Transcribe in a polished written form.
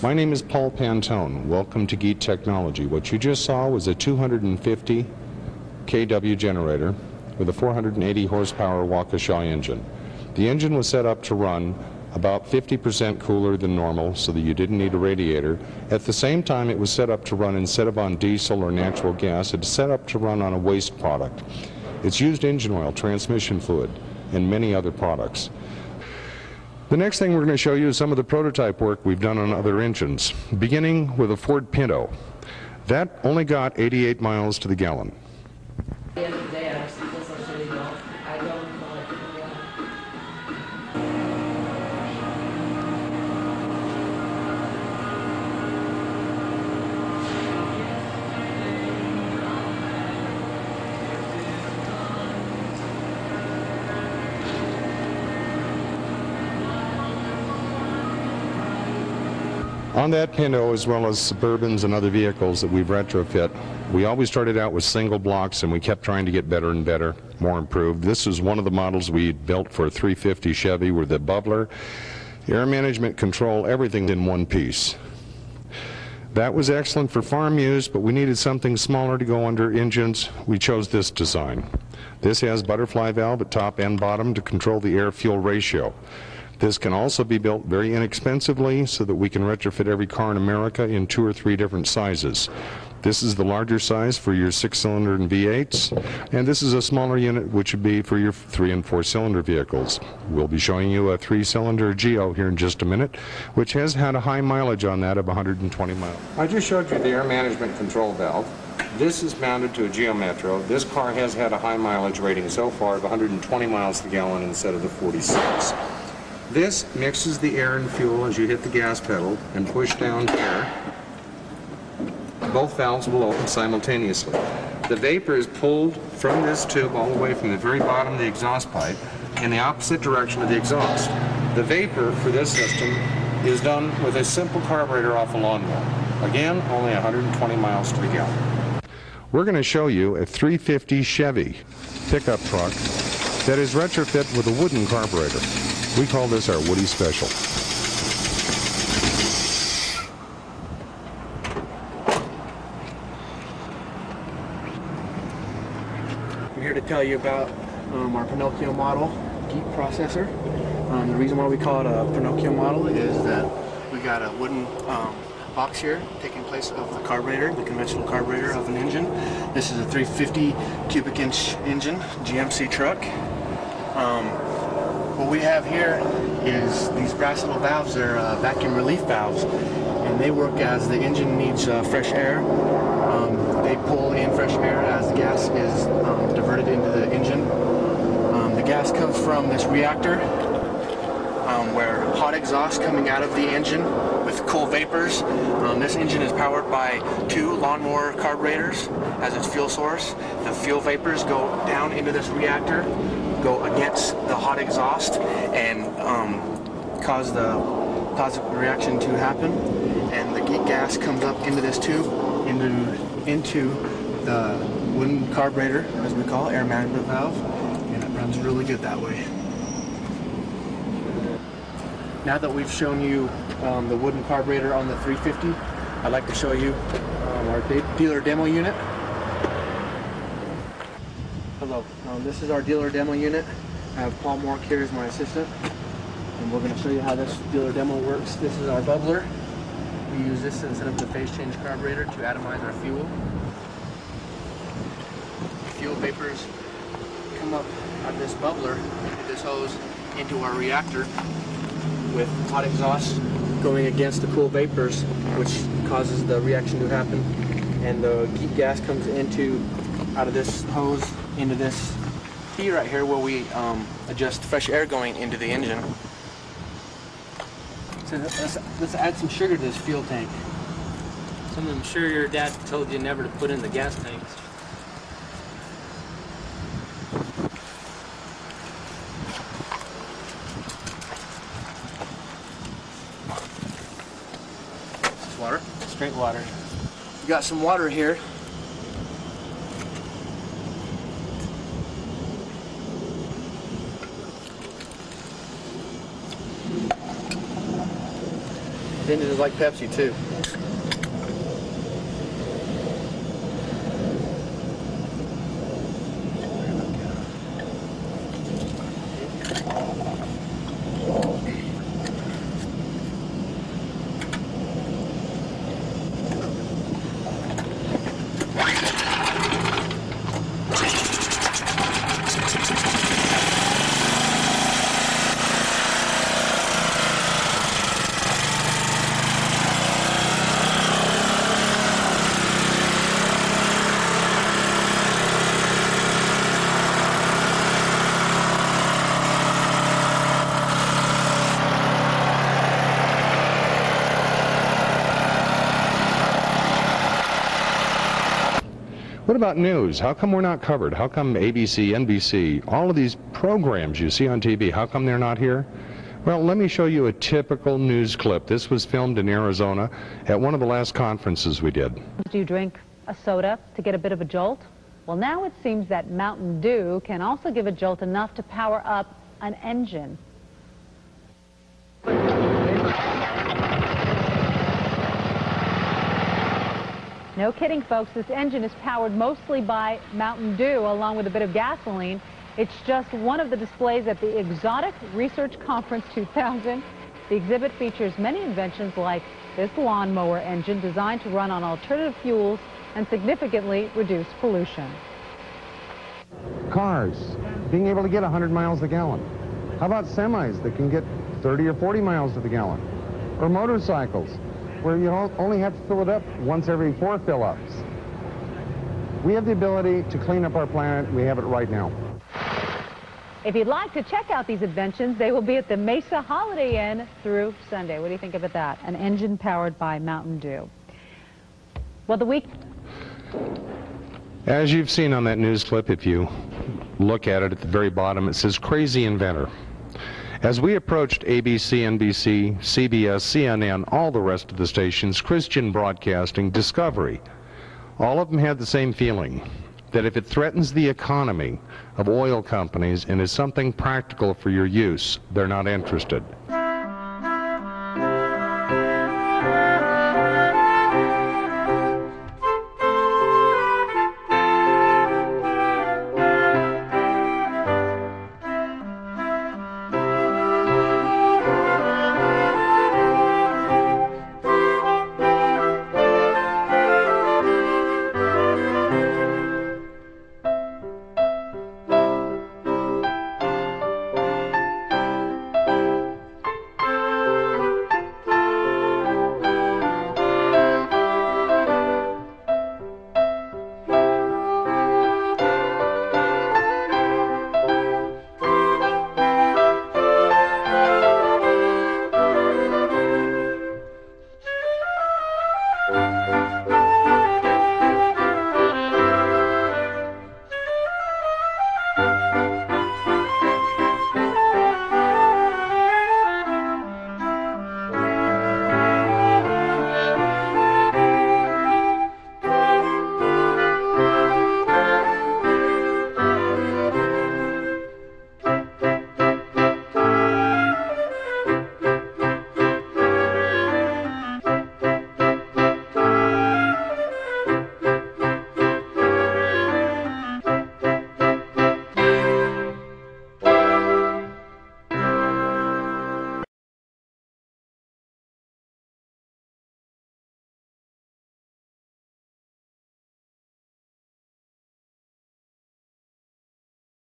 My name is Paul Pantone. Welcome to Geet Technology. What you just saw was a 250 kW generator with a 480 horsepower Waukesha engine. The engine was set up to run about 50% cooler than normal so that you didn't need a radiator. At the same time, it was set up to run, instead of on diesel or natural gas, it's set up to run on a waste product. It's used engine oil, transmission fluid, and many other products. The next thing we're going to show you is some of the prototype work we've done on other engines, beginning with a Ford Pinto. That only got 88 miles to the gallon. On that Pinto, as well as Suburbans and other vehicles that we've retrofit, we always started out with single blocks and we kept trying to get better and better, more improved. This is one of the models we built for a 350 Chevy with the bubbler, air management control, everything in one piece. That was excellent for farm use, but we needed something smaller to go under engines. We chose this design. This has butterfly valve at top and bottom to control the air-fuel ratio. This can also be built very inexpensively so that we can retrofit every car in America in 2 or 3 different sizes. This is the larger size for your 6-cylinder and V8s, and this is a smaller unit which would be for your 3- and 4-cylinder vehicles. We'll be showing you a 3-cylinder Geo here in just a minute, which has had a high mileage on that of 120 miles. I just showed you the air management control valve. This is mounted to a Geo Metro. This car has had a high mileage rating so far of 120 miles to the gallon instead of the 46. This mixes the air and fuel as you hit the gas pedal and push down air. Both valves will open simultaneously. The vapor is pulled from this tube all the way from the very bottom of the exhaust pipe in the opposite direction of the exhaust. The vapor for this system is done with a simple carburetor off a lawnmower. Again, only 120 miles to the gallon. We're going to show you a 350 Chevy pickup truck that is retrofit with a wooden carburetor. We call this our Woody Special. I'm here to tell you about our Pinocchio model Geet processor. The reason why we call it a Pinocchio model is that we got a wooden box here taking place of the carburetor, the conventional carburetor of an engine. This is a 350 cubic inch engine, GMC truck. What we have here is these brass little valves. They're vacuum relief valves, and they work as the engine needs fresh air. They pull in fresh air as the gas is diverted into the engine. The gas comes from this reactor where hot exhaust coming out of the engine with cool vapors. This engine is powered by 2 lawnmower carburetors as its fuel source. The fuel vapors go down into this reactor, go against the hot exhaust, and cause the positive reaction to happen, and the Geet gas comes up into this tube, into the wooden carburetor, as we call it, air management valve, and it runs really good that way. Now that we've shown you the wooden carburetor on the 350, I'd like to show you our dealer demo unit. Hello, this is our dealer demo unit. I have Paul Mork here as my assistant, and we're going to show you how this dealer demo works. This is our bubbler. We use this instead of the phase change carburetor to atomize our fuel. Fuel vapors come up out of this bubbler, this hose, into our reactor with hot exhaust going against the cool vapors, which causes the reaction to happen, and the Geet gas comes out of this hose into this key right here where we adjust fresh air going into the engine. So let's add some sugar to this fuel tank. I'm sure your dad told you never to put in the gas tanks. This water? Straight water. We got some water here. The engine is like Pepsi too. What about news? How come we're not covered? How come ABC, NBC, all of these programs you see on TV, how come they're not here? Well, let me show you a typical news clip. This was filmed in Arizona at one of the last conferences we did. Do you drink a soda to get a bit of a jolt? Well, now it seems that Mountain Dew can also give a jolt enough to power up an engine. No kidding, folks, this engine is powered mostly by Mountain Dew along with a bit of gasoline. It's just one of the displays at the Exotic Research Conference 2000. The exhibit features many inventions like this lawnmower engine designed to run on alternative fuels and significantly reduce pollution. Cars, being able to get 100 miles a gallon. How about semis that can get 30 or 40 miles to the gallon? Or motorcycles, where you only have to fill it up once every 4 fill-ups. We have the ability to clean up our planet. We have it right now. If you'd like to check out these inventions, they will be at the Mesa Holiday Inn through Sunday. What do you think about that? An engine powered by Mountain Dew. Well, the week... As you've seen on that news clip, if you look at it at the very bottom, it says Crazy Inventor. As we approached ABC, NBC, CBS, CNN, all the rest of the stations, Christian Broadcasting, Discovery, all of them had the same feeling, that if it threatens the economy of oil companies and is something practical for your use, they're not interested.